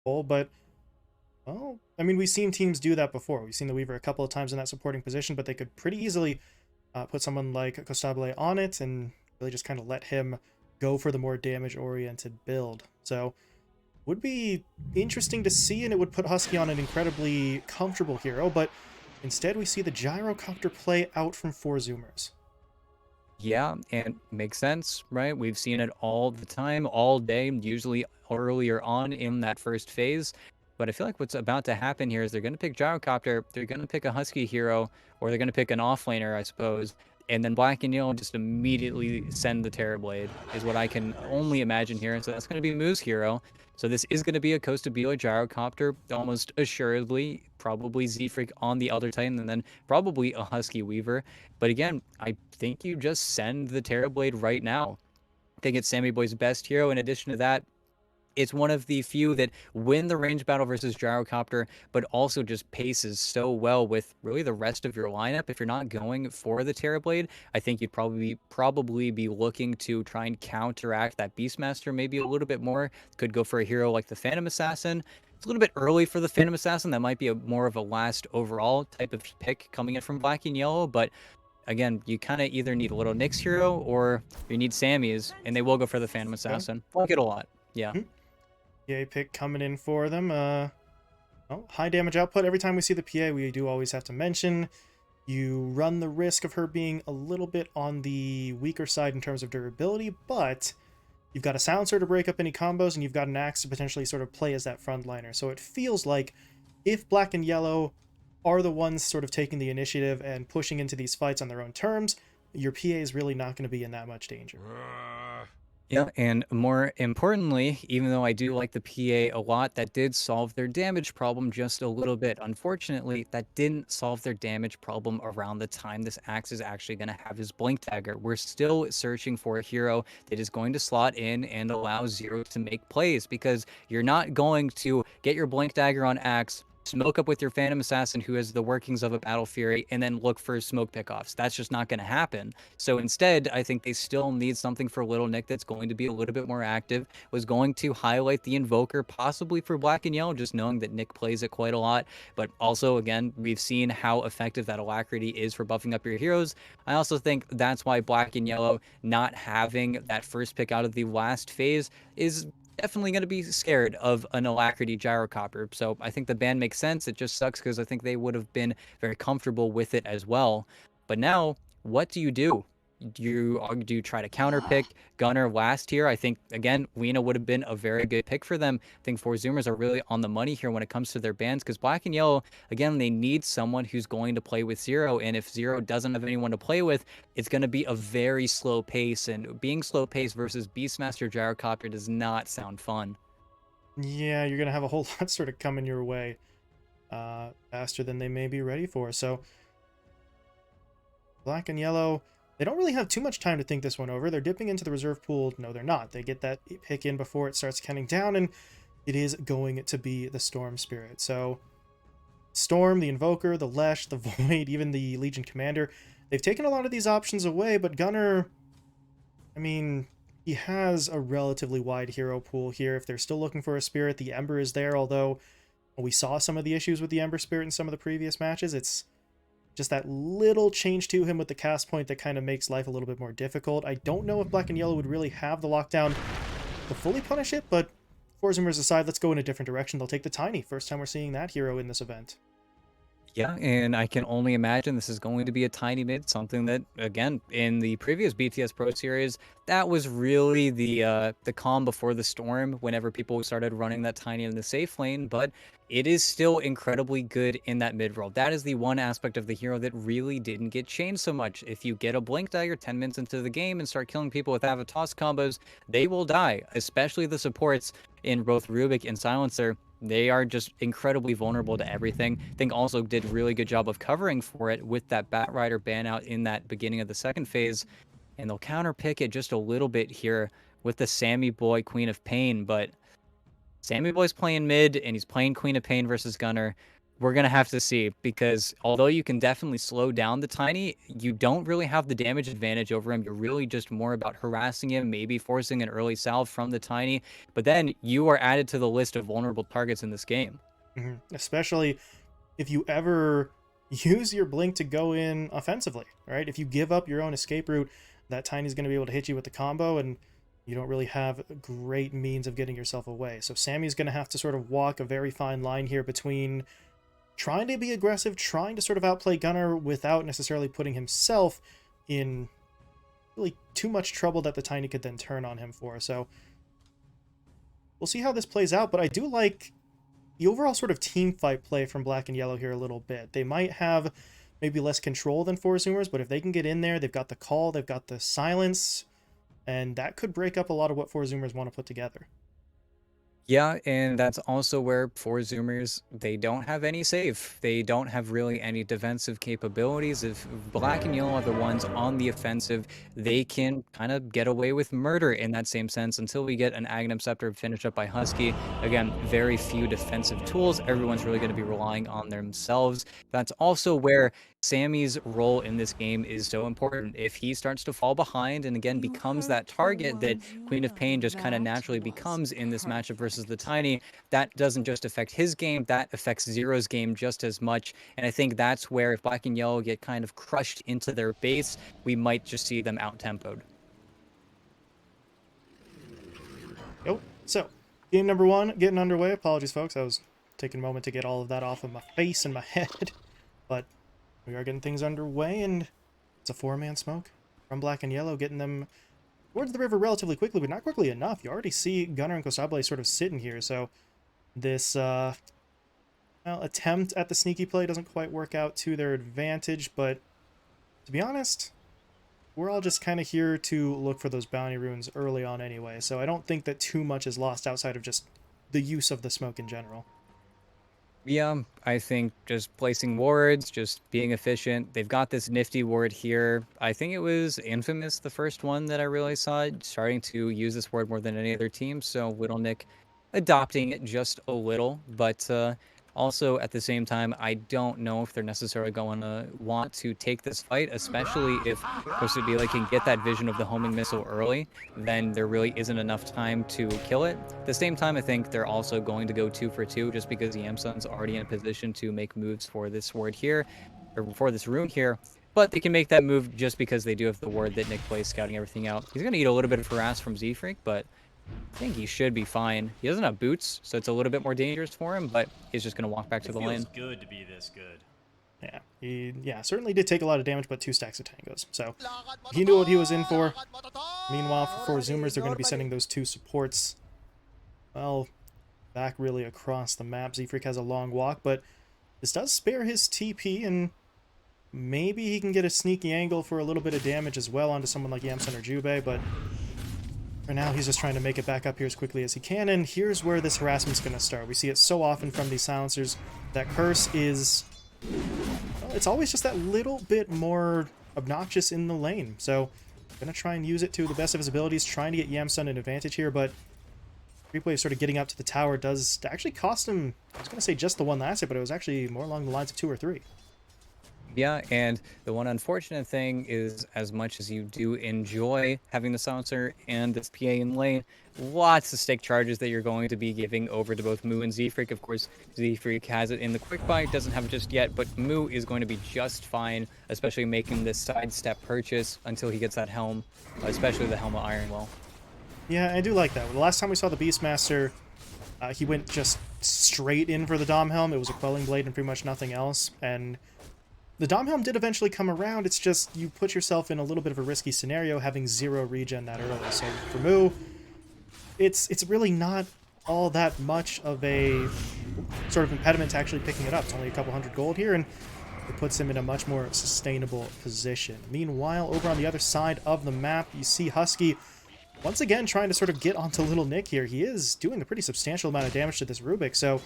But well, I mean, we've seen teams do that before. We've seen the Weaver a couple of times in that supporting position, but they could pretty easily put someone like Costabile on it and really just kind of let him go for the more damage-oriented build. So would be interesting to see, and it would put Husky on an incredibly comfortable hero, but instead we see the Gyrocopter play out from four Zoomers. Yeah, and makes sense, right? We've seen it all the time, all day, usually earlier on in that first phase. But I feel like what's about to happen here is they're going to pick Gyrocopter, they're going to pick a Husky hero, or they're going to pick an offlaner, I suppose. And then Black and Yellow just immediately send the Terrorblade, is what I can only imagine here. And so that's going to be Moo's hero. So this is going to be a Costabile Gyrocopter, almost assuredly, probably Z-Freak on the Elder Titan, and then probably a Husky Weaver. But again, I think you just send the Terrorblade right now. I think it's Sammy Boy's best hero. In addition to that, it's one of the few that win the range battle versus Gyrocopter, but also just paces so well with really the rest of your lineup. If you're not going for the Terrorblade, I think you'd probably be looking to try and counteract that Beastmaster maybe a little bit more. Could go for a hero like the Phantom Assassin. It's a little bit early for the Phantom Assassin. That might be more of a last overall type of pick coming in from Black and Yellow, but again, you kind of either need a little Nyx hero or you need Sammy's, and they will go for the Phantom Okay. Assassin. Like it a lot. Yeah. PA pick coming in for them. Well, high damage output. Every time we see the PA, we do always have to mention you run the risk of her being a little bit on the weaker side in terms of durability, but you've got a silencer to break up any combos, and you've got an axe to potentially sort of play as that frontliner. So it feels like if Black and Yellow are the ones sort of taking the initiative and pushing into these fights on their own terms, your PA is really not going to be in that much danger. Yeah, and more importantly, even though I do like the PA a lot, that did solve their damage problem just a little bit. Unfortunately, that didn't solve their damage problem around the time this axe is actually going to have his blink dagger. We're still searching for a hero that is going to slot in and allow Zero to make plays, because you're not going to get your blink dagger on axe, smoke up with your Phantom Assassin who has the workings of a Battle Fury, and then look for smoke pickoffs. That's just not going to happen. So instead, I think they still need something for Little Nick that's going to be a little bit more active. Was going to highlight the Invoker, possibly for Black and Yellow, just knowing that Nick plays it quite a lot. But also, again, we've seen how effective that Alacrity is for buffing up your heroes. I also think that's why Black and Yellow not having that first pick out of the last phase is definitely going to be scared of an Alacrity Gyrocopter. So I think the ban makes sense. It just sucks because I think they would have been very comfortable with it as well. But now, what do you do? Do you try to counterpick Gunner last year? I think again, Lena would have been a very good pick for them. I think Four Zoomers are really on the money here when it comes to their bans, because Black and Yellow, again, they need someone who's going to play with Zero, and if Zero doesn't have anyone to play with, it's going to be a very slow pace, and being slow pace versus Beastmaster Gyrocopter does not sound fun. Yeah, you're going to have a whole lot sort of coming your way faster than they may be ready for. So Black and Yellow, they don't really have too much time to think this one over. They're dipping into the reserve pool. No, they're not. They get that pick in before it starts counting down, and it is going to be the Storm Spirit. So Storm, the Invoker, the Lesh, the Void, even the Legion Commander, they've taken a lot of these options away, but Gunner, I mean, he has a relatively wide hero pool here. If they're still looking for a Spirit, the Ember is there, although we saw some of the issues with the Ember Spirit in some of the previous matches. It's just that little change to him with the cast point that kind of makes life a little bit more difficult. I don't know if Black and Yellow would really have the lockdown to fully punish it, but Four Zoomers aside, let's go in a different direction. They'll take the Tiny. First time we're seeing that hero in this event. Yeah, and I can only imagine this is going to be a tiny mid, something that again in the previous BTS Pro series, that was really the calm before the storm whenever people started running that tiny in the safe lane, but it is still incredibly good in that mid role. That is the one aspect of the hero that really didn't get changed so much. If you get a blink dagger 10 minutes into the game and start killing people with Avatos combos, they will die, especially the supports in both Rubik and Silencer. They are just incredibly vulnerable to everything. I think also did really good job of covering for it with that Batrider ban out in that beginning of the second phase. And they'll counterpick it just a little bit here with the Sammy Boy Queen of Pain. But Sammy Boy's playing mid and he's playing Queen of Pain versus Gunner. We're gonna have to see because although you can definitely slow down the Tiny, you don't really have the damage advantage over him. You're really just more about harassing him, maybe forcing an early salve from the Tiny, but then you are added to the list of vulnerable targets in this game. Especially if you ever use your blink to go in offensively, right? If you give up your own escape route, that Tiny's going to be able to hit you with the combo, and you don't really have great means of getting yourself away. So Sammy's going to have to sort of walk a very fine line here between trying to be aggressive, trying to sort of outplay Gunnar without necessarily putting himself in really too much trouble that the Tiny could then turn on him for. So we'll see how this plays out, but I do like the overall sort of team fight play from Black and Yellow here a little bit. They might have maybe less control than Four Zoomers, but if they can get in there, they've got the call, they've got the silence, and that could break up a lot of what Four Zoomers want to put together. Yeah, and that's also where four Zoomers, they don't have any save. They don't have really any defensive capabilities. If Black and Yellow are the ones on the offensive, they can kind of get away with murder in that same sense until we get an Aghanim Scepter finished up by Husky. Again, very few defensive tools. Everyone's really going to be relying on themselves. That's also where Sammy's role in this game is so important. If he starts to fall behind and again becomes that target that Queen of Pain just kind of naturally becomes in this matchup versus the Tiny, that doesn't just affect his game, that affects Zero's game just as much. And I think that's where if Black and Yellow get kind of crushed into their base, we might just see them out-tempoed. Yep. So, game number 1 getting underway. Apologies, folks. I was taking a moment to get all of that off of my face and my head. But we are getting things underway, and it's a 4-man smoke from Black and Yellow, getting them towards the river relatively quickly, but not quickly enough. You already see Gunnar and Kosable sort of sitting here, so this attempt at the sneaky play doesn't quite work out to their advantage, but to be honest, we're all just kind of here to look for those bounty runes early on anyway, so I don't think that too much is lost outside of just the use of the smoke in general. Yeah, I think just placing wards, just being efficient. They've got this nifty ward here. I think it was Infamous, the first one that I really saw starting to use this ward more than any other team. So Whittlenik adopting it just a little, but also at the same time, I don't know if they're necessarily going to want to take this fight, especially if Kosabila can get that vision of the homing missile early, then there really isn't enough time to kill it. At the same time, I think they're also going to go 2 for 2 just because Yamsun's already in a position to make moves for this ward here, or for this rune here. But they can make that move just because they do have the ward that Nick plays scouting everything out. He's going to eat a little bit of harass from Z-Freak, but I think he should be fine. He doesn't have boots, so it's a little bit more dangerous for him, but he's just going to walk back to the lane. It feels good to be this good. Yeah, he certainly did take a lot of damage, but 2 stacks of tangos, so he knew what he was in for. Meanwhile, for 4 Zoomers, they're going to be sending those 2 supports, well, back really across the map. Z-Freak has a long walk, but this does spare his TP, and maybe he can get a sneaky angle for a little bit of damage as well onto someone like Yamsun or Jubei, but for now, he's just trying to make it back up here as quickly as he can, and here's where this harassment's going to start. We see it so often from these silencers. That curse is, well, it's always just that little bit more obnoxious in the lane. So, going to try and use it to the best of his abilities, trying to get Yamsun an advantage here, but Replay sort of getting up to the tower does actually cost him, I was going to say just the one last hit, but it was actually more along the lines of 2 or 3. Yeah, and the one unfortunate thing is, as much as you do enjoy having the silencer and this PA in lane, lots of stick charges that you're going to be giving over to both Moo and Z-Freak. Of course, Z-Freak has it in the quick buy, doesn't have it just yet, but Moo is going to be just fine, especially making this sidestep purchase until he gets that helm, especially the helm of Ironwell. Yeah, I do like that. The last time we saw the Beastmaster, he went just straight in for the Dom Helm. It was a Quelling Blade and pretty much nothing else, and the Dom Helm did eventually come around. It's just you put yourself in a little bit of a risky scenario having 0 regen that early. So for Moo, it's really not all that much of a sort of impediment to actually picking it up. It's only a couple hundred gold here, and it puts him in a much more sustainable position. Meanwhile, over on the other side of the map, you see Husky once again trying to sort of get onto Little Nick here. He is doing a pretty substantial amount of damage to this Rubik. So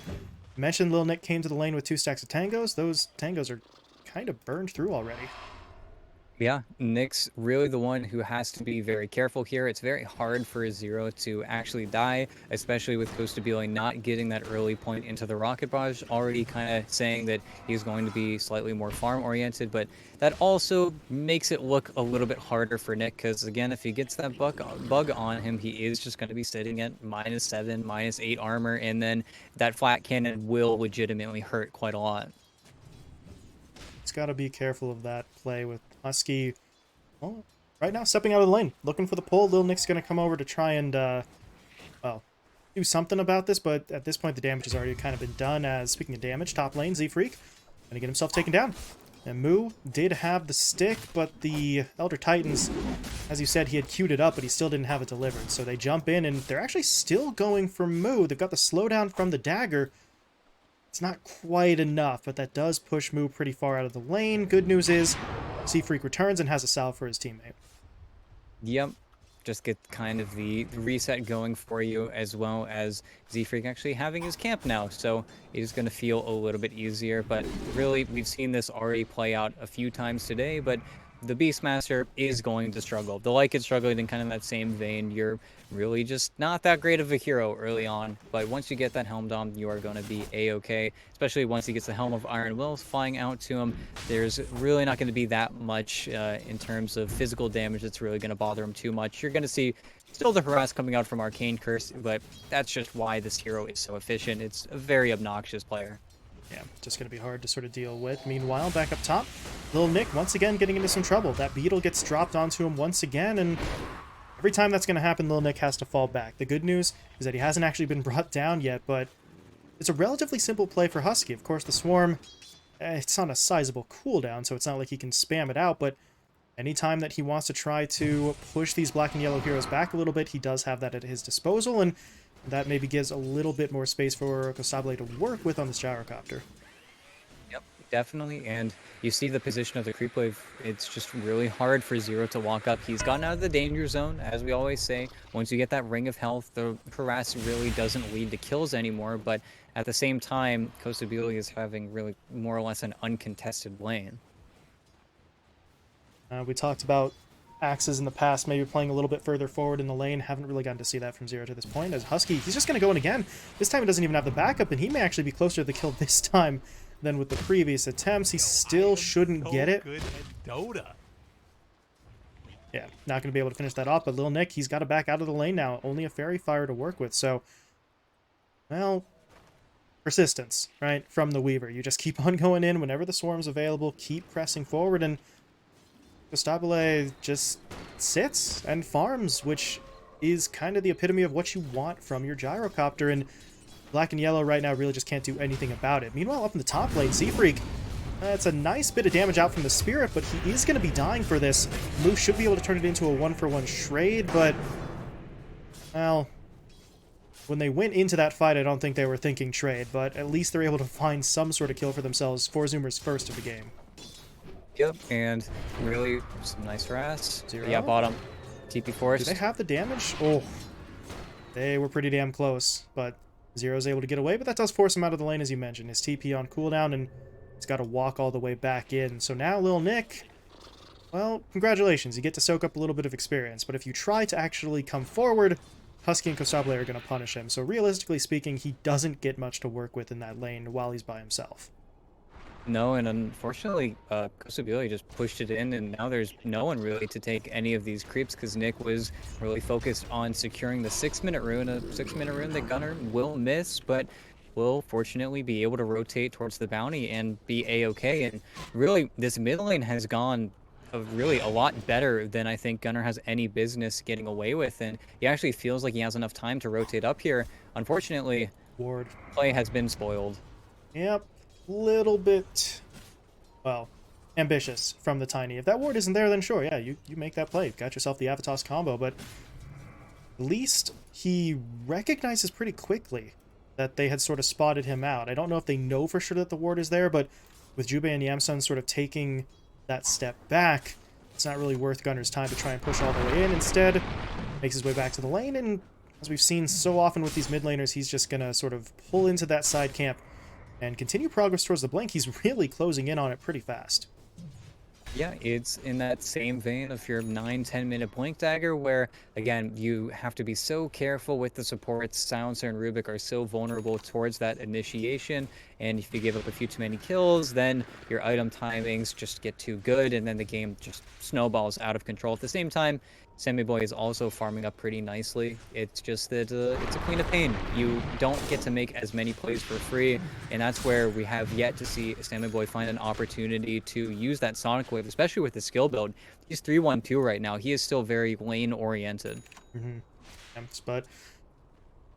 I mentioned Little Nick came to the lane with 2 stacks of tangos. Those tangos are kind of burned through already. Yeah, Nick's really the one who has to be very careful here. It's very hard for a Zero to actually die, especially with Costabile not getting that early point into the rocket barrage, already kind of saying that he's going to be slightly more farm-oriented, but that also makes it look a little bit harder for Nick, because again, if he gets that bug on him, he is just going to be sitting at -7, -8 armor, and then that flat cannon will legitimately hurt quite a lot. He's got to be careful of that play with Husky. Well, right now stepping out of the lane, looking for the pull. Lil Nick's going to come over to try and, well, do something about this, but at this point the damage has already kind of been done. As speaking of damage, top lane, Z-Freak, going to get himself taken down. And Moo did have the stick, but the Elder Titans, as you said, he had queued it up, but he still didn't have it delivered. So they jump in, and they're actually still going for Moo. They've got the slowdown from the dagger. It's not quite enough, but that does push Moo pretty far out of the lane. Good news is, Z-Freak returns and has a salve for his teammate. Yep. Just get kind of the reset going for you, as well as Z-Freak actually having his camp now, so it is going to feel a little bit easier. But really, we've seen this already play out a few times today, but the Beastmaster is going to struggle. The Lycan struggling in kind of that same vein. You're really just not that great of a hero early on, but once you get that Helm Dom, you are going to be A-okay, especially once he gets the Helm of Iron Will flying out to him. There's really not going to be that much in terms of physical damage that's really going to bother him too much. You're going to see still the harass coming out from Arcane Curse, but that's just why this hero is so efficient. It's a very obnoxious player. Yeah, just going to be hard to sort of deal with. Meanwhile, back up top, Lil Nick once again getting into some trouble. That beetle gets dropped onto him once again, and every time that's going to happen, Lil Nick has to fall back. The good news is that he hasn't actually been brought down yet, but it's a relatively simple play for Husky. Of course, the Swarm, it's on a sizable cooldown, so it's not like he can spam it out, but anytime that he wants to try to push these black and yellow heroes back a little bit, he does have that at his disposal, and that maybe gives a little bit more space for Kosable to work with on this gyrocopter. Yep, definitely. And you see the position of the creep wave. It's just really hard for Zero to walk up. He's gotten out of the danger zone, as we always say. Once you get that ring of health, the harass really doesn't lead to kills anymore. But at the same time, Kostabili is having really more or less an uncontested lane. We talked about axes in the past, maybe playing a little bit further forward in the lane. Haven't really gotten to see that from Zero to this point. As Husky, he's just going to go in again. This time he doesn't even have the backup, and he may actually be closer to the kill this time than with the previous attempts. He still shouldn't get it. Good at Dota. Yeah, not going to be able to finish that off, but Lil Nick, he's got to back out of the lane now. Only a Fairy Fire to work with, so, well, persistence, right, from the Weaver. You just keep on going in whenever the Swarm's available, keep pressing forward, and Kostabile just sits and farms, which is kind of the epitome of what you want from your gyrocopter, and black and yellow right now really just can't do anything about it. Meanwhile, up in the top lane, Z-Freak, that's a nice bit of damage out from the Spirit, but he is going to be dying for this. Moose should be able to turn it into a one-for-one trade, but, well, when they went into that fight, I don't think they were thinking trade, but at least they're able to find some sort of kill for themselves for Zoomer's first of the game. Yep, and really some nice harass. Zero? Yeah, bottom. TP Forest. Do they have the damage? Oh, they were pretty damn close, but Zero's able to get away, but that does force him out of the lane, as you mentioned. His TP on cooldown, and he's got to walk all the way back in. So now Lil Nick, well, congratulations. You get to soak up a little bit of experience, but if you try to actually come forward, Husky and Kostabile are going to punish him. So realistically speaking, he doesn't get much to work with in that lane while he's by himself. No, and unfortunately, Kostabili just pushed it in, and now there's no one really to take any of these creeps, because Nick was really focused on securing the 6-minute rune, a 6-minute rune that Gunnar will miss, but will fortunately be able to rotate towards the bounty and be A-okay. And really, this mid lane has gone really a lot better than I think Gunnar has any business getting away with, and he actually feels like he has enough time to rotate up here. Unfortunately, Ward. play has been spoiled. Yep. Little bit, well, ambitious from the Tiny. If that ward isn't there, then sure, yeah, you make that play. Got yourself the Avatos combo, but at least he recognizes pretty quickly that they had sort of spotted him out. I don't know if they know for sure that the ward is there, but with Jubei and Yamsun sort of taking that step back, it's not really worth Gunnar's time to try and push all the way in. Instead, makes his way back to the lane, and as we've seen so often with these mid laners, he's just going to sort of pull into that side camp and continue progress towards the blink. He's really closing in on it pretty fast. Yeah, it's in that same vein of your 9-10 minute blink dagger, where again you have to be so careful with the supports. Silencer and Rubik are so vulnerable towards that initiation, and if you give up a few too many kills, then your item timings just get too good, and then the game just snowballs out of control. At the same time, Sammy Boy is also farming up pretty nicely. It's just that it's a queen of pain. You don't get to make as many plays for free, and that's where we have yet to see Sammy Boy find an opportunity to use that Sonic Wave, especially with his skill build. He's 3-1-2 right now. He is still very lane oriented. Mm-hmm. But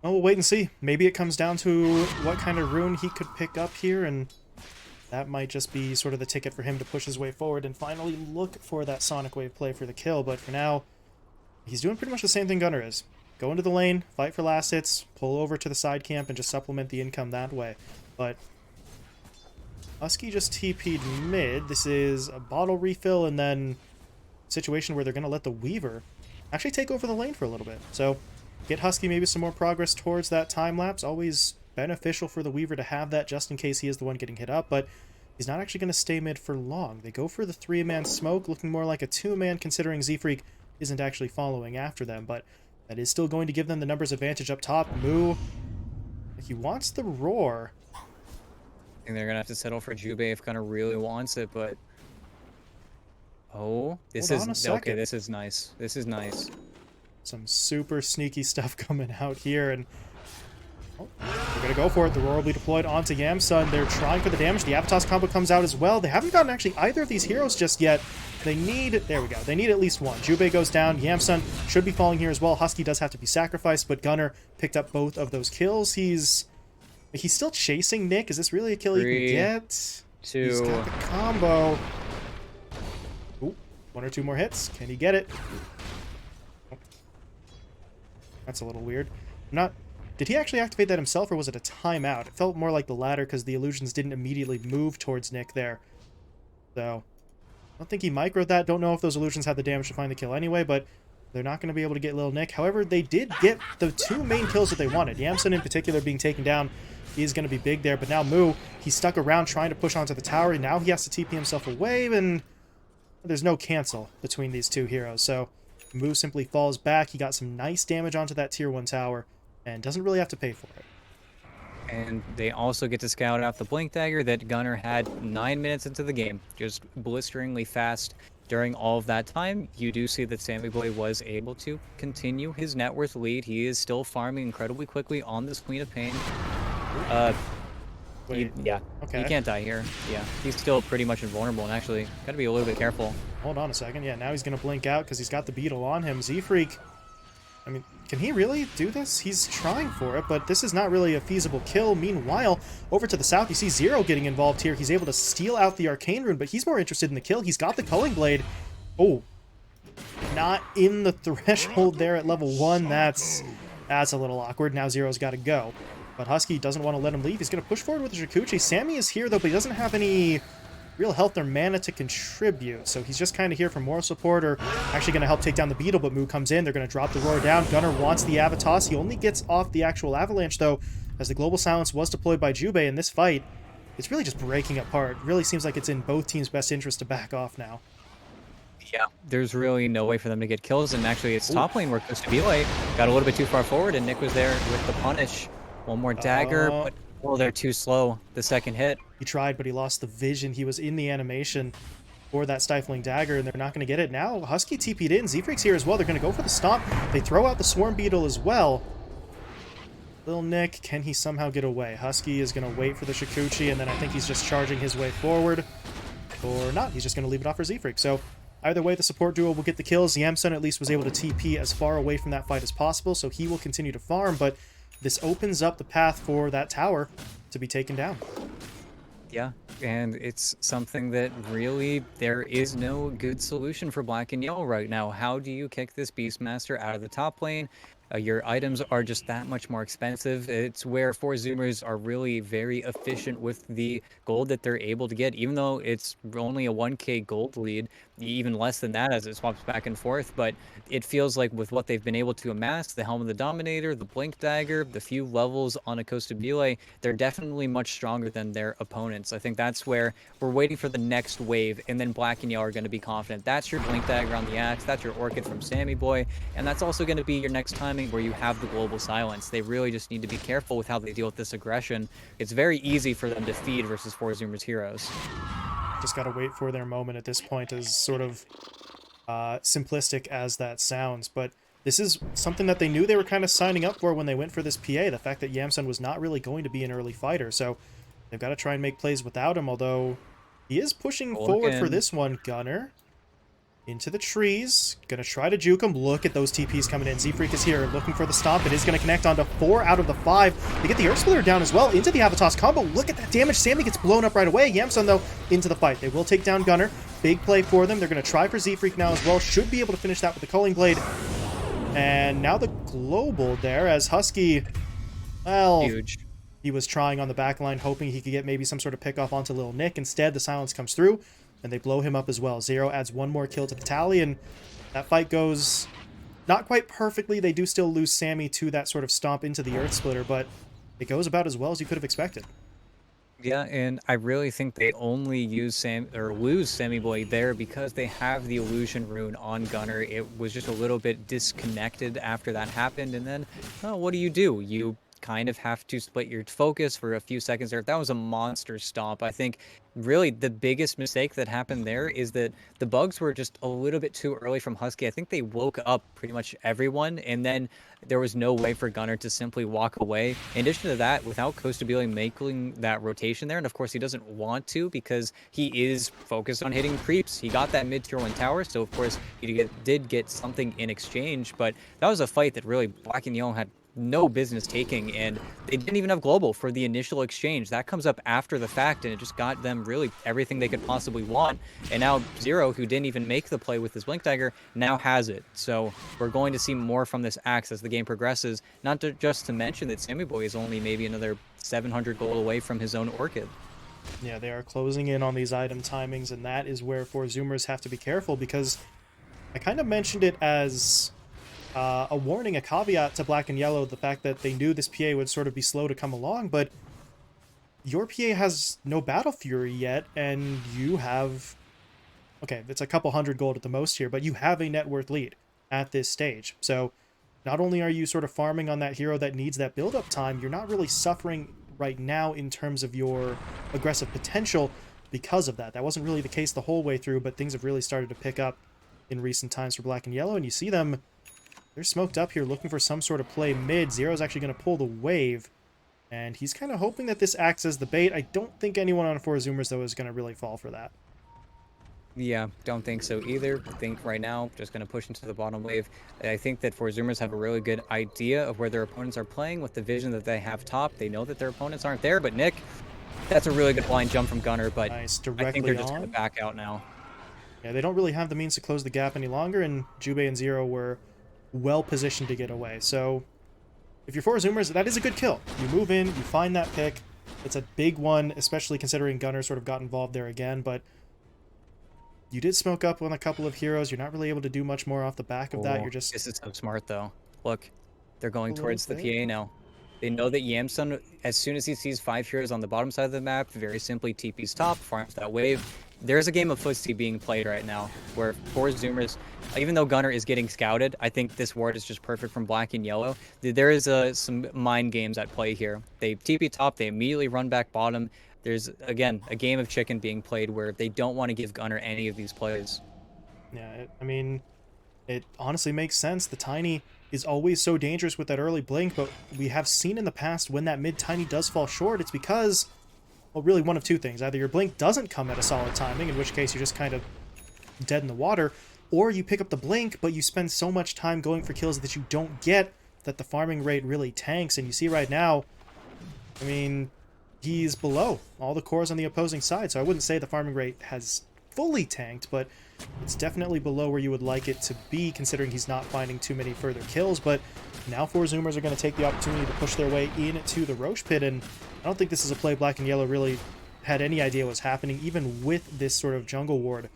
well, we'll wait and see. Maybe it comes down to what kind of rune he could pick up here, and that might just be sort of the ticket for him to push his way forward and finally look for that Sonic Wave play for the kill. But for now, he's doing pretty much the same thing Gunnar is. Go into the lane, fight for last hits, pull over to the side camp, and just supplement the income that way. But Husky just TP'd mid. This is a bottle refill, and then a situation where they're going to let the Weaver actually take over the lane for a little bit. So get Husky maybe some more progress towards that time lapse. Always beneficial for the Weaver to have that just in case he is the one getting hit up, but he's not actually going to stay mid for long. They go for the 3-man smoke, looking more like a 2-man considering Z-Freak isn't actually following after them, but that is still going to give them the numbers advantage up top. Moo, he wants the roar. And they're gonna have to settle for Jube if Gunnar really wants it, but oh, this Hold on a is second. okay. This is nice. This is nice. Some super sneaky stuff coming out here, and oh, they're going to go for it. The roar will be deployed onto Yamsun. They're trying for the damage. The Avatos combo comes out as well. They haven't gotten actually either of these heroes just yet. They need, there we go, they need at least one. Jubei goes down. Yamsun should be falling here as well. Husky does have to be sacrificed, but Gunnar picked up both of those kills. He's still chasing Nick. Is this really a kill he can get? 2. He's got the combo. Ooh, 1 or 2 more hits. Can he get it? Oh. That's a little weird. Did he actually activate that himself, or was it a timeout? It felt more like the latter because the illusions didn't immediately move towards Nick there. So, I don't think he microed that. Don't know if those illusions had the damage to find the kill anyway, but they're not going to be able to get Lil Nick. However, they did get the 2 main kills that they wanted. Yamsun in particular being taken down is going to be big there, but now Moo, he's stuck around trying to push onto the tower, and now he has to TP himself away, and there's no cancel between these 2 heroes. So, Moo simply falls back. He got some nice damage onto that tier 1 tower, and doesn't really have to pay for it. And they also get to scout out the blink dagger that Gunnar had 9 minutes into the game, just blisteringly fast. During all of that time, you do see that Sammy Boy was able to continue his net worth lead. He is still farming incredibly quickly on this Queen of Pain. Wait, yeah, okay. he can't die here. Yeah, he's still pretty much invulnerable, and actually, gotta be a little bit careful. Hold on a second. Yeah, now he's going to blink out because he's got the beetle on him. Z-Freak, I mean, can he really do this? He's trying for it, but this is not really a feasible kill. Meanwhile, over to the south, you see Zero getting involved here. He's able to steal out the Arcane Rune, but he's more interested in the kill. He's got the Culling Blade. Oh, not in the threshold there at level 1. That's a little awkward. Now Zero's got to go. But Husky doesn't want to let him leave. He's going to push forward with the Shikuchi. Sammy is here, though, but he doesn't have any real health or mana to contribute, so he's just kind of here for moral support, or actually going to help take down the beetle, but Moo comes in. They're going to drop the roar down. Gunnar wants the Avatos. He only gets off the actual avalanche, though, as the Global Silence was deployed by Jubei in this fight. It's really just breaking apart. It really seems like it's in both teams' best interest to back off now. Yeah, there's really no way for them to get kills, and actually it's top lane where it goes to be like. Got a little bit too far forward, and Nick was there with the punish. One more dagger, but oh, they're too slow. The second hit. He tried, but he lost the vision. He was in the animation for that stifling dagger, and they're not going to get it. Now, Husky TP'd in. Z-Freak's here as well. They're going to go for the stomp. They throw out the Swarm Beetle as well. Lil Nick, can he somehow get away? Husky is going to wait for the Shikuchi, and then I think he's just charging his way forward. Or not. He's just going to leave it off for Z-Freak. So, either way, the support duo will get the kills. Yamsun at least was able to TP as far away from that fight as possible, so he will continue to farm, but this opens up the path for that tower to be taken down. Yeah, and it's something that really there is no good solution for Black and Yellow right now. How do you kick this Beastmaster out of the top lane? Your items are just that much more expensive. It's where four zoomers are really very efficient with the gold that they're able to get, even though it's only a 1k gold lead, even less than that as it swaps back and forth. But it feels like with what they've been able to amass, the Helm of the Dominator, the Blink Dagger, the few levels on a Costabile, they're definitely much stronger than their opponents. I think that's where we're waiting for the next wave, and then Black and Yellow are going to be confident. That's your Blink Dagger on the Axe, that's your Orchid from Sammy Boy, and that's also going to be your next timing where you have the global silence. They really just need to be careful with how they deal with this aggression. It's very easy for them to feed versus four zoomers heroes. Just gotta wait for their moment at this point, as sort of simplistic as that sounds. But this is something that they knew they were kind of signing up for when they went for this PA, the fact that Yamsun was not really going to be an early fighter. So they've got to try and make plays without him, although he is pushing forward for this one. Gunner into the trees. Gonna try to juke him. Look at those TPs coming in. Z-Freak is here looking for the stomp. It is gonna connect onto 4 out of the 5. They get the Earth Splitter down as well into the Avatos combo. Look at that damage. Sammy gets blown up right away. Yamsun, though, into the fight. They will take down Gunner. Big play for them. They're gonna try for Z-Freak now as well. Should be able to finish that with the Culling Blade. And now the global there as Husky, well, Huge. He was trying on the back line, hoping he could get maybe some sort of pick off onto Lil Nick. Instead, the silence comes through, and they blow him up as well. Zero adds one more kill to the tally, and that fight goes not quite perfectly. They do still lose Sammy to that sort of stomp into the Earth Splitter, but it goes about as well as you could have expected. Yeah, and I really think they only use lose Sammy Boy there because they have the illusion rune on Gunner. It was just a little bit disconnected after that happened, and then what do? You kind of have to split your focus for a few seconds there. That was a monster stomp. I think really the biggest mistake that happened there is that the bugs were just a little bit too early from Husky. I think they woke up pretty much everyone, and then there was no way for Gunner to simply walk away. In addition to that, without Costabile making that rotation there, and of course he doesn't want to because he is focused on hitting creeps. He got that mid-tier 1 tower, so of course he did get something in exchange, but that was a fight that really Black and Yellow had no business taking, and they didn't even have global for the initial exchange. That comes up after the fact, and it just got them really everything they could possibly want. And now Zero, who didn't even make the play with his Blink Dagger, now has it. So we're going to see more from this axe as the game progresses, not just to mention that Sammy Boy is only maybe another 700 gold away from his own Orchid. Yeah, they are closing in on these item timings, and that is where four zoomers have to be careful, because I kind of mentioned it as a warning, a caveat to Black and Yellow, the fact that they knew this PA would sort of be slow to come along, but your PA has no Battle Fury yet, and you have... Okay, it's a couple hundred gold at the most here, but you have a net worth lead at this stage. So not only are you sort of farming on that hero that needs that build-up time, you're not really suffering right now in terms of your aggressive potential because of that. That wasn't really the case the whole way through, but things have really started to pick up in recent times for Black and Yellow, and you see them... They're smoked up here looking for some sort of play mid. Zero's actually going to pull the wave, and he's kind of hoping that this acts as the bait. I don't think anyone on four zoomers, though, is going to really fall for that. Yeah, don't think so either. I think right now, just going to push into the bottom wave. I think that four zoomers have a really good idea of where their opponents are playing with the vision that they have top. They know that their opponents aren't there, but Nick, that's a really good blind jump from Gunner, but Nice, I think they're just on. going to back out now. Yeah, they don't really have the means to close the gap any longer, and Jubei and Zero were well positioned to get away. So if you're four zoomers, that is a good kill. You move in, you find that pick. It's a big one, especially considering Gunner sort of got involved there again, but you did smoke up on a couple of heroes. You're not really able to do much more off the back of that. You're just... This is so smart, though. Look, they're going towards the PA now. They know that Yamsun, as soon as he sees 5 heroes on the bottom side of the map, very simply TP's top, farms that wave. There's a game of footsie being played right now where four zoomers, even though Gunner is getting scouted, I think this ward is just perfect from Black and Yellow. There is some mind games at play here. They TP top, they immediately run back bottom. There's, again, a game of chicken being played where they don't want to give Gunner any of these plays. Yeah, I mean, it honestly makes sense. The Tiny is always so dangerous with that early blink, but we have seen in the past when that mid Tiny does fall short, it's because... well, really one of two things. Either your blink doesn't come at a solid timing, in which case you're just kind of dead in the water, or you pick up the blink, but you spend so much time going for kills that you don't get that the farming rate really tanks. And you see right now, I mean, he's below all the cores on the opposing side, so I wouldn't say the farming rate has fully tanked, but it's definitely below where you would like it to be, considering he's not finding too many further kills. But now 4 Zoomers are going to take the opportunity to push their way into the Roche Pit, and I don't think this is a play Black and Yellow really had any idea was happening, even with this sort of jungle ward,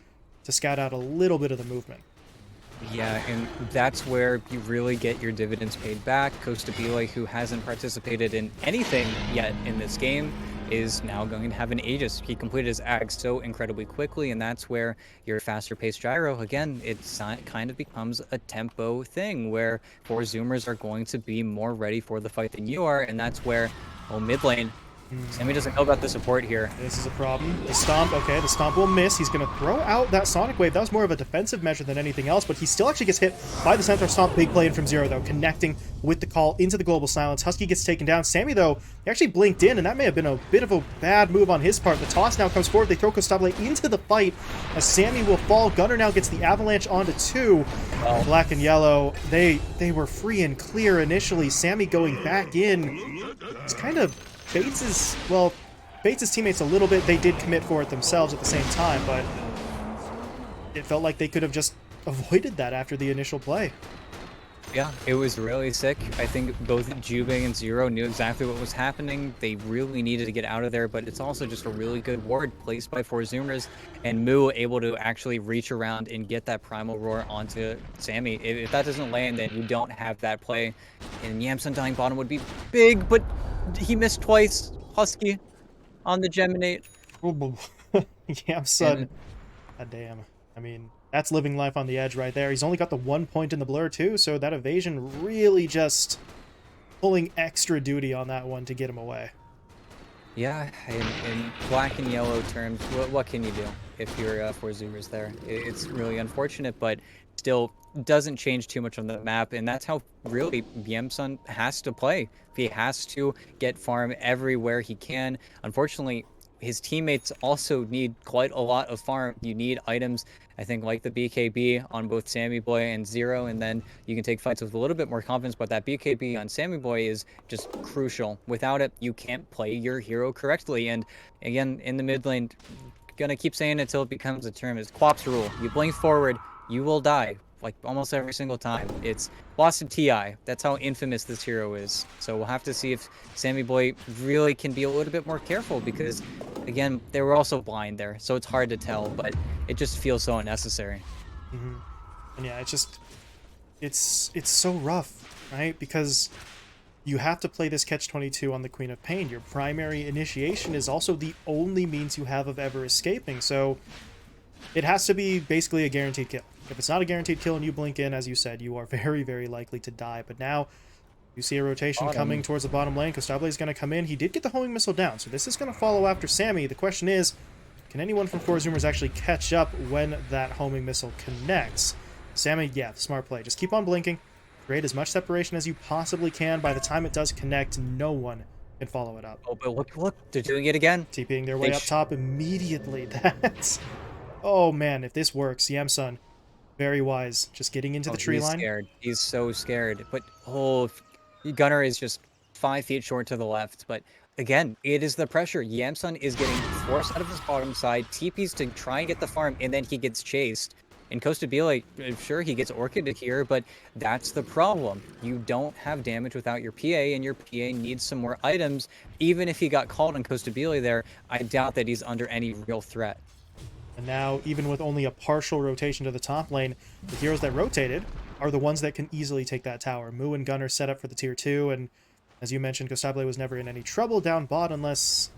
to scout out a little bit of the movement. Yeah, and that's where you really get your dividends paid back. Kostabile, who hasn't participated in anything yet in this game, is now going to have an Aegis. He completed his ag so incredibly quickly, and that's where your faster paced gyro, again, it kind of becomes a tempo thing where 4 Zoomers are going to be more ready for the fight than you are, and that's where, well, mid lane, Sammy doesn't know about the support here. This is a problem. The Stomp, okay, the Stomp will miss. He's going to throw out that Sonic Wave. That was more of a defensive measure than anything else, but he still actually gets hit by the Centaur Stomp. Big play in from Zero, though, connecting with the call into the Global Silence. Husky gets taken down. Sammy, though, he actually blinked in, and that may have been a bit of a bad move on his part. The toss now comes forward. They throw Kostabile into the fight as Sammy will fall. Gunner now gets the Avalanche onto 2. Oh. Black and Yellow, they were free and clear initially. Sammy going back in. It's kind of Bates's, well, Bates' teammates a little bit, they did commit for it themselves at the same time, but it felt like they could have just avoided that after the initial play. Yeah, it was really sick. I think both Jubei and Zero knew exactly what was happening. They really needed to get out of there, but it's also just a really good ward placed by 4 Zoomers, and Moo able to actually reach around and get that Primal Roar onto Sammy. If that doesn't land, then you don't have that play, and Yamsun dying bottom would be big, but he missed twice. Husky on the Geminate. Yamsun, god damn. I mean, that's living life on the edge right there. He's only got the 1 point in the blur too, so that evasion really just pulling extra duty on that one to get him away. Yeah, in Black and Yellow terms, what can you do if you're 4 Zoomers there? It's really unfortunate, but still doesn't change too much on the map, and that's how really Yamsun has to play. He has to get farm everywhere he can. Unfortunately, his teammates also need quite a lot of farm. You need items, I think, like the BKB on both Sammy Boy and Zero, and then you can take fights with a little bit more confidence, but that BKB on Sammy Boy is just crucial. Without it, you can't play your hero correctly, and again, in the mid lane, gonna keep saying it until it becomes a term, is Quap's rule. You blink forward, you will die. Like almost every single time. It's Boston TI. That's how infamous this hero is. So we'll have to see if Sammy Boy really can be a little bit more careful, because again, they were also blind there, so it's hard to tell, but it just feels so unnecessary. And yeah, it's so rough, right? Because you have to play this catch-22 on the Queen of Pain. Your primary initiation is also the only means you have of ever escaping, so it has to be basically a guaranteed kill. If it's not a guaranteed kill and you blink in, as you said, you are very, very likely to die. But now you see a rotation coming towards the bottom lane. Kostabile is going to come in. He did get the homing missile down, so this is going to follow after Sammy. The question is, can anyone from 4 Zoomers actually catch up when that homing missile connects? Sammy, yeah, smart play. Just keep on blinking. Create as much separation as you possibly can. By the time it does connect, no one can follow it up. Oh, but look, they're doing it again. TPing their way up top immediately. That's... Oh, man, if this works, Yamsun, very wise. Just getting into the tree line. He's scared. He's so scared. But, Gunner is just 5 feet short to the left. But, again, it is the pressure. Yamsun is getting forced out of his bottom side, TPs to try and get the farm, and then he gets chased. And Kostabile, sure, he gets Orchid here, but that's the problem. You don't have damage without your PA, and your PA needs some more items. Even if he got called on Kostabile there, I doubt that he's under any real threat. And now, even with only a partial rotation to the top lane, the heroes that rotated are the ones that can easily take that tower. Moo and Gunner set up for the tier 2, and as you mentioned, Kostabile was never in any trouble down bot unless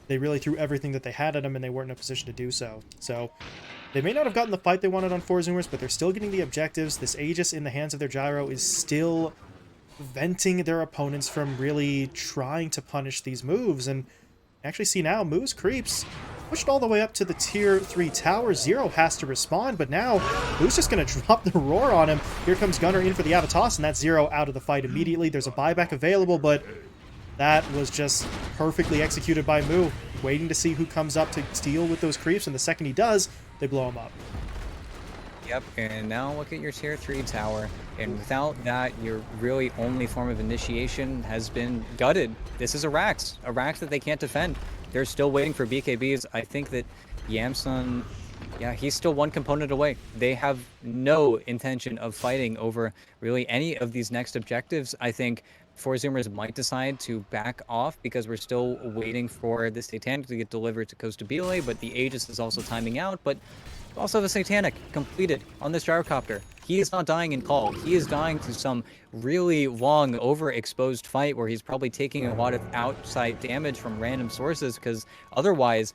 they really threw everything that they had at him and they weren't in a position to do so. So, they may not have gotten the fight they wanted on 4 Zoomers, but they're still getting the objectives. This Aegis in the hands of their gyro is still preventing their opponents from really trying to punish these moves, and actually see now, Moo's creeps pushed all the way up to the tier 3 tower. Zero has to respond, but now Moo's just going to drop the roar on him. Here comes Gunner in for the Avatos, and that's Zero out of the fight immediately. There's a buyback available, but that was just perfectly executed by Moo, waiting to see who comes up to deal with those creeps, and the second he does, they blow him up. Yep, and now look at your tier 3 tower, and without that, your really only form of initiation has been gutted. This is a Rax that they can't defend. They're still waiting for BKBs. I think that Yamsun Yeah, he's still one component away. They have no intention of fighting over really any of these next objectives. I think Four Zoomers might decide to back off because we're still waiting for the Satanic to get delivered to Costa Bile, but the Aegis is also timing out. But also the Satanic completed on this gyrocopter. He is not dying in call. He is dying to some really long overexposed fight where he's probably taking a lot of outside damage from random sources because otherwise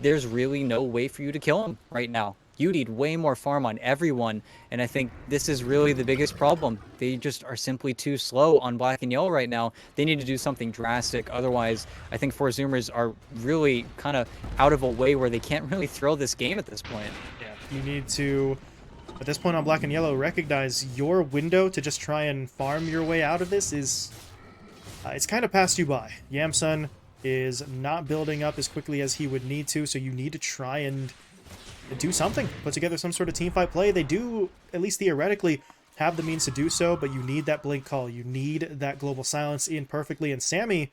there's really no way for you to kill him right now. You need way more farm on everyone, and I think this is really the biggest problem. They just are simply too slow on black and yellow right now. They need to do something drastic. Otherwise, I think Four Zoomers are really kind of out of a way where they can't really throw this game at this point. Yeah, you need to, at this point on black and yellow, recognize your window to just try and farm your way out of this is, it's kind of passed you by. Yamsun is not building up as quickly as he would need to, so you need to try and do something. Put together some sort of teamfight play. They do, at least theoretically, have the means to do so, but you need that blink call. You need that global silence in perfectly, and Sammy's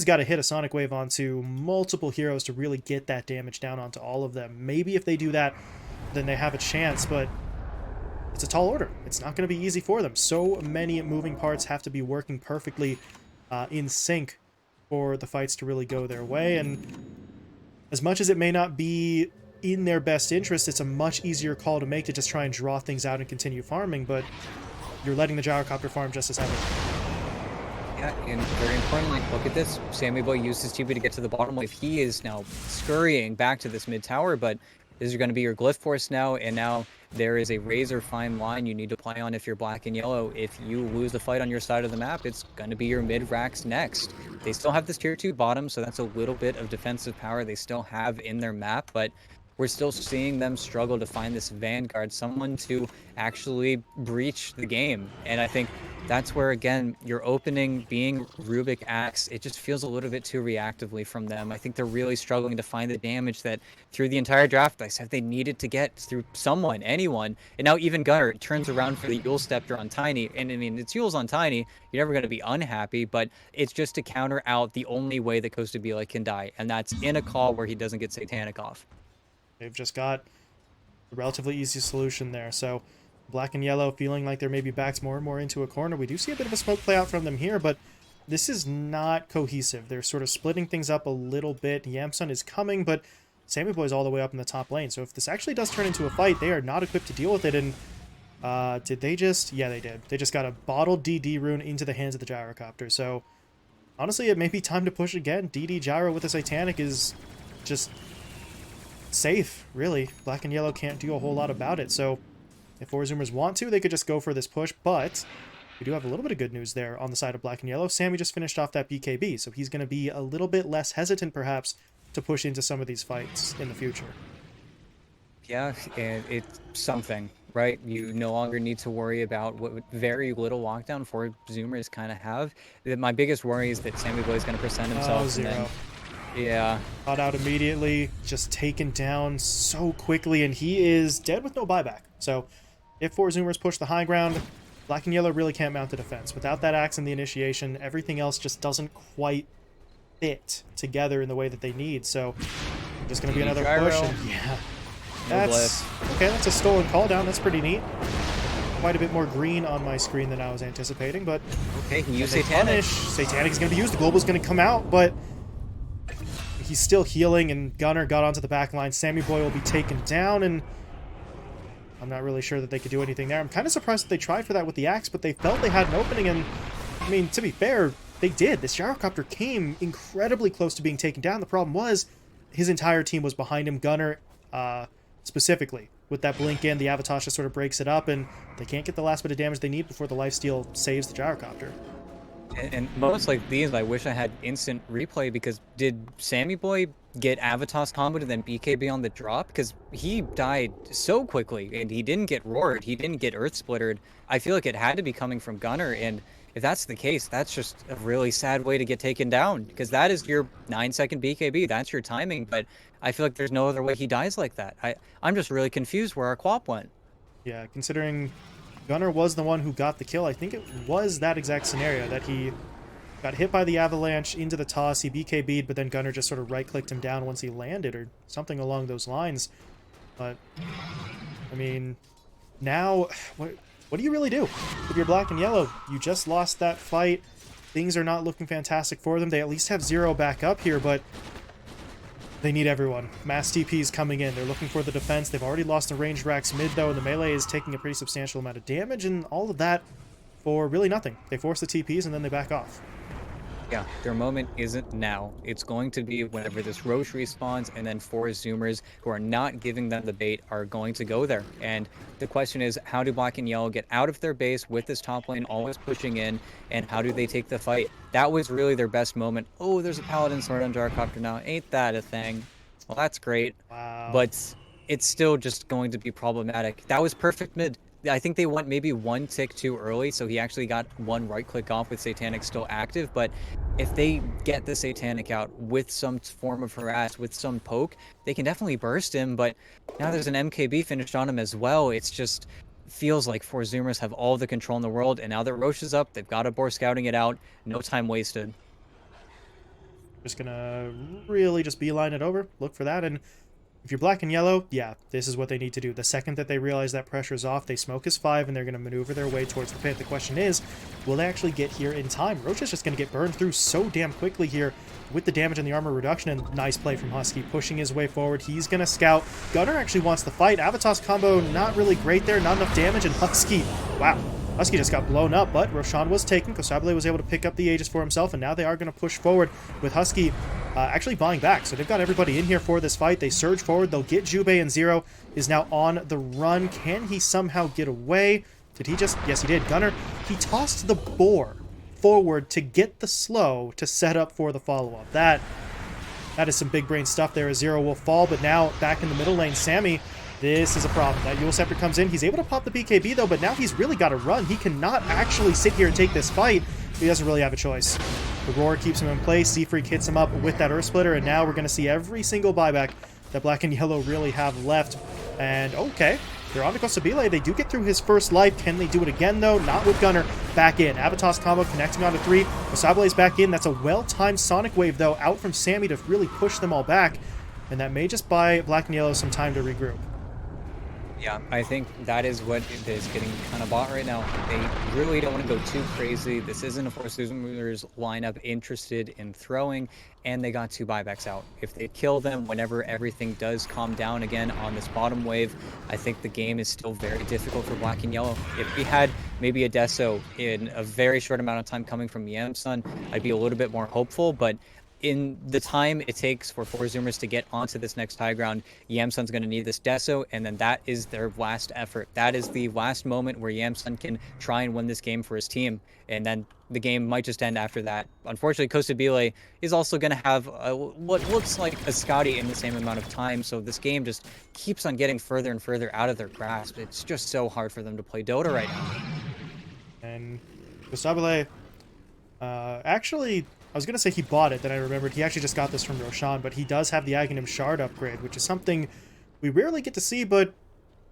got to hit a sonic wave onto multiple heroes to really get that damage down onto all of them. Maybe if they do that, then they have a chance, but it's a tall order. It's not going to be easy for them. So many moving parts have to be working perfectly in sync for the fights to really go their way, and as much as it may not be in their best interest, it's a much easier call to make to just try and draw things out and continue farming, but you're letting the gyrocopter farm just as heavily. Yeah, and very importantly, look at this. Sammy Boy used his TP to get to the bottom wave. He is now scurrying back to this mid tower, but this is going to be your glyph force now, and now there is a razor fine line you need to play on if you're black and yellow. If you lose the fight on your side of the map, it's going to be your mid racks next. They still have this tier 2 bottom, so that's a little bit of defensive power they still have in their map, but we're still seeing them struggle to find this vanguard, someone to actually breach the game. And I think that's where, again, your opening being Rubik Axe, it just feels a little bit too reactively from them. I think they're really struggling to find the damage that through the entire draft I said they needed to get through someone, anyone. And now even Gunner turns around for the Yule Scepter on Tiny. And I mean, it's Yule's on Tiny. You're never going to be unhappy, but it's just to counter out the only way that Costa Bile can die. And that's in a call where he doesn't get Satanic off. They've just got a relatively easy solution there. So black and yellow feeling like they're maybe backed more and more into a corner. We do see a bit of a smoke play out from them here, but this is not cohesive. They're sort of splitting things up a little bit. Yamsun is coming, but Sammy Boy's all the way up in the top lane. So if this actually does turn into a fight, they are not equipped to deal with it. And did they just... Yeah, they did. They just got a bottled DD rune into the hands of the gyrocopter. So honestly, it may be time to push again. DD gyro with the Satanic is just safe, really. Black and yellow can't do a whole lot about it, so if Four Zoomers want to, they could just go for this push, but we do have a little bit of good news there on the side of black and yellow. Sammy just finished off that BKB, so he's going to be a little bit less hesitant, perhaps, to push into some of these fights in the future. Yeah, and it's something, right? You no longer need to worry about what very little lockdown Four Zoomers kind of have. My biggest worry is that Sammy Boy is going to present himself. Oh, zero. Yeah. Caught out immediately, just taken down so quickly, and he is dead with no buyback. So if Four Zoomers push the high ground, black and yellow really can't mount a defense. Without that axe and the initiation, everything else just doesn't quite fit together in the way that they need. So just going to be another push. And yeah, that's okay. That's a stolen call down. That's pretty neat. Quite a bit more green on my screen than I was anticipating, but okay, he used Satanic. Satanic is going to be used. The global's going to come out, but he's still healing, and Gunner got onto the back line. Sammy Boy will be taken down, and I'm not really sure that they could do anything there. I'm kind of surprised that they tried for that with the axe, but they felt they had an opening, and I mean, to be fair, they did. This gyrocopter came incredibly close to being taken down. The problem was his entire team was behind him. Gunner, specifically, with that blink in, the Avatar just sort of breaks it up, and they can't get the last bit of damage they need before the lifesteal saves the gyrocopter. And moments like these, I wish I had instant replay, because did Sammy Boy get Avatar's combo to then BKB on the drop? Because he died so quickly, and he didn't get roared, he didn't get earth splittered. I feel like it had to be coming from Gunner, and if that's the case, that's just a really sad way to get taken down, because that is your 9-second BKB, that's your timing, but I feel like there's no other way he dies like that. I'm just really confused where our quap went. Yeah, considering Gunner was the one who got the kill, I think it was that exact scenario, that he got hit by the avalanche into the toss, he BKB'd, but then Gunner just sort of right-clicked him down once he landed, or something along those lines. But, I mean, now, what do you really do? If you're black and yellow, you just lost that fight. Things are not looking fantastic for them. They at least have Zero back up here, but they need everyone. Mass TP's coming in. They're looking for the defense. They've already lost the ranged racks mid, though, and the melee is taking a pretty substantial amount of damage, and all of that for really nothing. They force the TPs, and then they back off. Yeah, their moment isn't now. It's going to be whenever this Roche respawns, and then 4 Zoomers who are not giving them the bait are going to go there. And the question is, how do Black and Yellow get out of their base with this top lane always pushing in, and how do they take the fight? That was really their best moment. Oh, there's a Paladin sword on Gyrocopter now. Ain't that a thing? Well, that's great. Wow. But it's still just going to be problematic. That was perfect mid. I think they went maybe 1 tick too early, so he actually got 1 right click off with Satanic still active, but if they get the Satanic out with some form of harass, with some poke, they can definitely burst him, but now there's an MKB finished on him as well. It's just feels like 4 Zoomers have all the control in the world, and now that Roche is up, they've got a Boar scouting it out. No time wasted. Just gonna really just beeline it over, look for that, and if you're black and yellow, yeah, this is what they need to do. The second that they realize that pressure's off, they smoke his 5, and they're going to maneuver their way towards the pit. The question is, will they actually get here in time? Roche is just going to get burned through so damn quickly here with the damage and the armor reduction, and nice play from Husky, pushing his way forward. He's going to scout. Gunner actually wants the fight. Avatos combo not really great there, not enough damage, and Husky, wow. Husky just got blown up, but Roshan was taken. Kosabile was able to pick up the Aegis for himself, and now they are going to push forward with Husky actually buying back. So they've got everybody in here for this fight. They surge forward. They'll get Jubei, and Zero is now on the run. Can he somehow get away? Did he just... Yes, he did. Gunner, he tossed the boar forward to get the slow to set up for the follow-up. That is some big brain stuff there as Zero will fall, but now back in the middle lane, Sammy... This is a problem. That Yule Scepter comes in. He's able to pop the BKB, though, but now he's really got to run. He cannot actually sit here and take this fight. He doesn't really have a choice. The Roar keeps him in place. Seafreak hits him up with that Earth Splitter, and now we're going to see every single buyback that Black and Yellow really have left. And, okay, they're on to Kosabile. They do get through his first life. Can they do it again, though? Not with Gunner. Back in. Avatos combo connecting onto 3. Kosabile's back in. That's a well-timed Sonic Wave, though, out from Sammy to really push them all back. And that may just buy Black and Yellow some time to regroup. Yeah, I think that is what is getting kind of bought right now. They really don't want to go too crazy. This isn't a 4 Zoomers lineup interested in throwing, and they got 2 buybacks out. If they kill them whenever everything does calm down again on this bottom wave, I think the game is still very difficult for Black and Yellow. If we had maybe a Deso in a very short amount of time coming from Yamsun, I'd be a little bit more hopeful, but in the time it takes for 4 Zoomers to get onto this next high ground, Yamsun's going to need this Deso, and then that is their last effort. That is the last moment where Yamsun can try and win this game for his team, and then the game might just end after that. Unfortunately, Kosabile is also going to have what looks like a Scotty in the same amount of time, so this game just keeps on getting further and further out of their grasp. It's just so hard for them to play Dota right now. And Kosabile, actually... I was going to say he bought it, then I remembered he actually just got this from Roshan, but he does have the Aghanim Shard upgrade, which is something we rarely get to see, but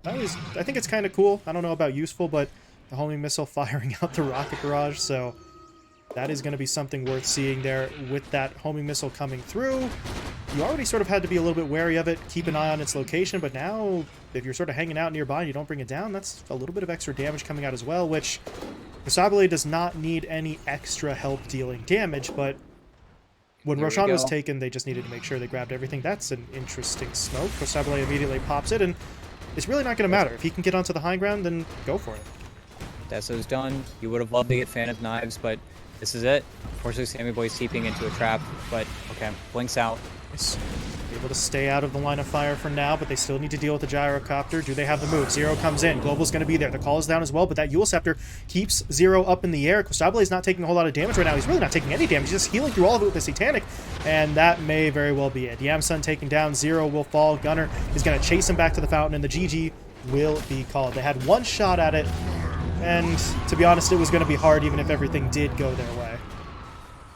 I think it's kind of cool. I don't know about useful, but the homing missile firing out the rocket barrage, so that is going to be something worth seeing there with that homing missile coming through. You already sort of had to be a little bit wary of it, keep an eye on its location, but now if you're sort of hanging out nearby and you don't bring it down, that's a little bit of extra damage coming out as well, which... Kosabile does not need any extra help dealing damage, but when Roshan was taken, they just needed to make sure they grabbed everything. That's an interesting smoke. Kosabile immediately pops it, and it's really not going to matter. If he can get onto the high ground, then go for it. Deso's done. You would have loved to get Fan of Knives, but this is it. Unfortunately, Sammy Boy's seeping into a trap, but okay, blinks out. Nice. Able to stay out of the line of fire for now, but they still need to deal with the Gyrocopter. Do they have the move? Zero comes in. Global's going to be there. The call is down as well, but that Yule Scepter keeps Zero up in the air. Kosabile is not taking a whole lot of damage right now. He's really not taking any damage. He's just healing through all of it with the Satanic, and that may very well be it. Yamsun taken down. Zero will fall. Gunner is going to chase him back to the fountain, and the GG will be called. They had one shot at it, and to be honest, it was going to be hard even if everything did go their way.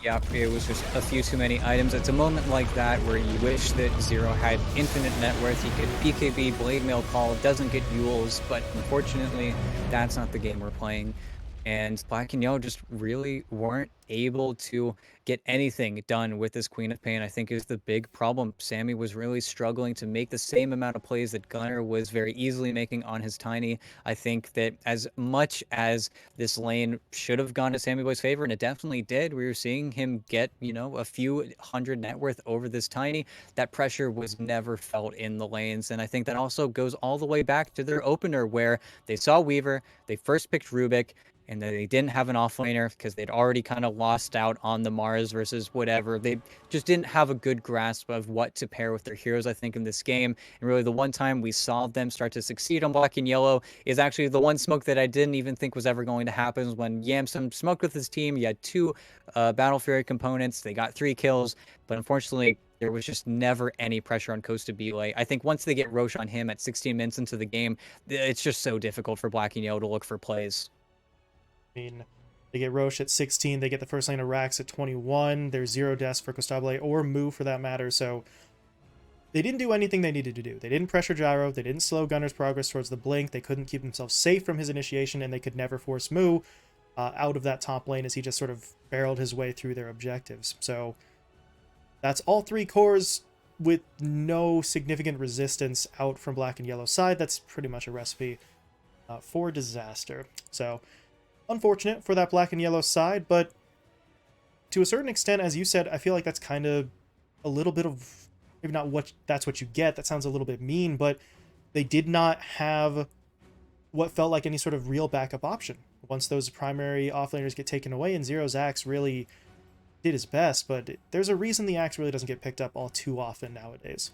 Yeah, it was just a few too many items. It's a moment like that where you wish that Zero had infinite net worth. He could BKB, Blade Mail Call, doesn't get Yules, but unfortunately, that's not the game we're playing. And Black and Yellow just really weren't able to get anything done with this Queen of Pain, I think is the big problem. Sammy was really struggling to make the same amount of plays that Gunnar was very easily making on his Tiny. I think that as much as this lane should have gone to Sammy Boy's favor, and it definitely did, we were seeing him get, a few hundred net worth over this Tiny. That pressure was never felt in the lanes. And I think that also goes all the way back to their opener where they saw Weaver, they first picked Rubik, and they didn't have an offlaner because they'd already kind of lost out on the Mars versus whatever. They just didn't have a good grasp of what to pair with their heroes, I think, in this game. And really, the one time we saw them start to succeed on Black and Yellow is actually the one smoke that I didn't even think was ever going to happen when Yamsum smoked with his team. He had two Battle Fury components. They got 3 kills, but unfortunately, there was just never any pressure on Costa Belay. I think once they get Roche on him at 16 minutes into the game, it's just so difficult for Black and Yellow to look for plays. I mean, they get Roche at 16, they get the first lane of Rax at 21, there's 0 deaths for Costable or Moo for that matter, so they didn't do anything they needed to do. They didn't pressure Gyro, they didn't slow Gunner's progress towards the Blink, they couldn't keep themselves safe from his initiation, and they could never force Moo out of that top lane as he just sort of barreled his way through their objectives. So that's all 3 cores with no significant resistance out from Black and Yellow side. That's pretty much a recipe for disaster. So unfortunate for that Black and Yellow side, but to a certain extent, as you said, I feel like that's kind of a little bit of, maybe not what that's what you get, that sounds a little bit mean, but they did not have what felt like any sort of real backup option. Once those primary offlaners get taken away, and Zero's Axe really did his best, but there's a reason the Axe really doesn't get picked up all too often nowadays.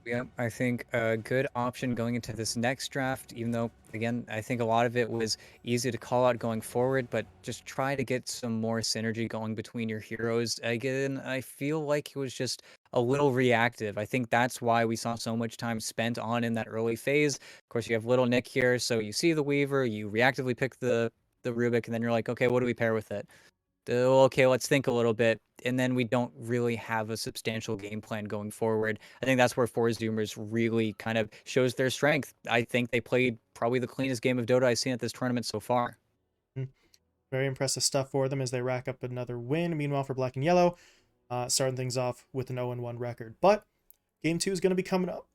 Yep, I think a good option going into this next draft, even though, again, I think a lot of it was easy to call out going forward, but just try to get some more synergy going between your heroes. Again, I feel like it was just a little reactive. I think that's why we saw so much time spent on in that early phase. Of course, you have Little Nick here, so you see the Weaver, you reactively pick the Rubik, and then you're like, okay, what do we pair with it? Okay, let's think a little bit, and then we don't really have a substantial game plan going forward. I think that's where Four Zoomers really kind of shows their strength. I think they played probably the cleanest game of Dota I've seen at this tournament so far. Very impressive stuff for them as they rack up another win. Meanwhile, for Black and Yellow, starting things off with an 0-1 record. But game 2 is going to be coming up.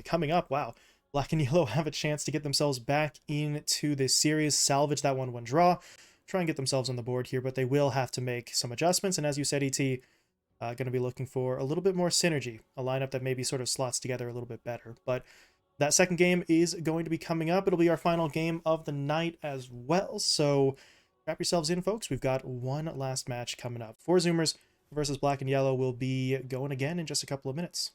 Coming up. Wow. Black and Yellow have a chance to get themselves back into this series, salvage that 1-1 draw, try and get themselves on the board here, but they will have to make some adjustments. And as you said, ET, going to be looking for a little bit more synergy, a lineup that maybe sort of slots together a little bit better. But that second game is going to be coming up. It'll be our final game of the night as well. So wrap yourselves in, folks. We've got one last match coming up. Four Zoomers versus Black and Yellow will be going again in just a couple of minutes.